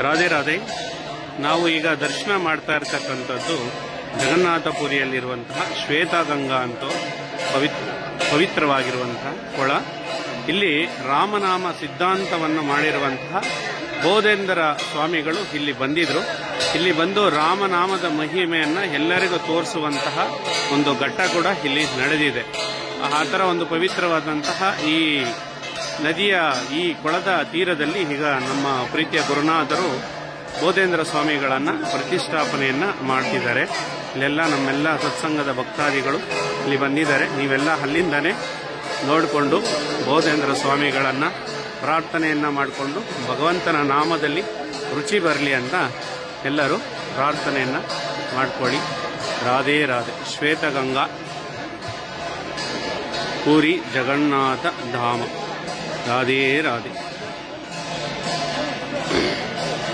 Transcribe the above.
ರಾಧೆ ರಾಧೆ. ನಾವು ಈಗ ದರ್ಶನ ಮಾಡ್ತಾ ಇರ್ತಕ್ಕಂಥದ್ದು ಜಗನ್ನಾಥಪುರಿಯಲ್ಲಿರುವಂತಹ ಶ್ವೇತಗಂಗಾ ಅಂತ ಪವಿತ್ರವಾಗಿರುವಂತಹ ಕೊಳ. ಇಲ್ಲಿ ರಾಮನಾಮ ಸಿದ್ಧಾಂತವನ್ನು ಮಾಡಿರುವಂತಹ ಬೋಧೇಂದ್ರ ಸ್ವಾಮಿಗಳು ಇಲ್ಲಿ ಬಂದಿದ್ರು. ಇಲ್ಲಿ ಬಂದು ರಾಮನಾಮದ ಮಹಿಮೆಯನ್ನು ಎಲ್ಲರಿಗೂ ತೋರಿಸುವಂತಹ ಒಂದು ಘಟ್ಟ ಕೂಡ ಇಲ್ಲಿ ನಡೆದಿದೆ. ಆ ಥರ ಒಂದು ಪವಿತ್ರವಾದಂತಹ ಈ ನದಿಯ ಈ ಕೊಳದ ತೀರದಲ್ಲಿ ಈಗ ನಮ್ಮ ಪ್ರೀತಿಯ ಗುರುನಾಥರು ಬೋಧೇಂದ್ರ ಸ್ವಾಮಿಗಳನ್ನು ಪ್ರತಿಷ್ಠಾಪನೆಯನ್ನು ಮಾಡ್ತಿದ್ದಾರೆ. ಇಲ್ಲೆಲ್ಲ ನಮ್ಮೆಲ್ಲ ಸತ್ಸಂಗದ ಭಕ್ತಾದಿಗಳು ಇಲ್ಲಿ ಬಂದಿದ್ದಾರೆ. ನೀವೆಲ್ಲ ಅಲ್ಲಿಂದನೇ ನೋಡಿಕೊಂಡು ಬೋಧೇಂದ್ರ ಸ್ವಾಮಿಗಳನ್ನು ಪ್ರಾರ್ಥನೆಯನ್ನು ಮಾಡಿಕೊಂಡು ಭಗವಂತನ ನಾಮದಲ್ಲಿ ರುಚಿ ಬರಲಿ ಅಂತ ಎಲ್ಲರೂ ಪ್ರಾರ್ಥನೆಯನ್ನು ಮಾಡಿಕೊಳ್ಳಿ. ರಾಧೇ ರಾಧೆ. ಶ್ವೇತಗಂಗಾ ಪೂರಿ ಜಗನ್ನಾಥ ಧಾಮ. ರಾಧೇ ರಾಧೆ.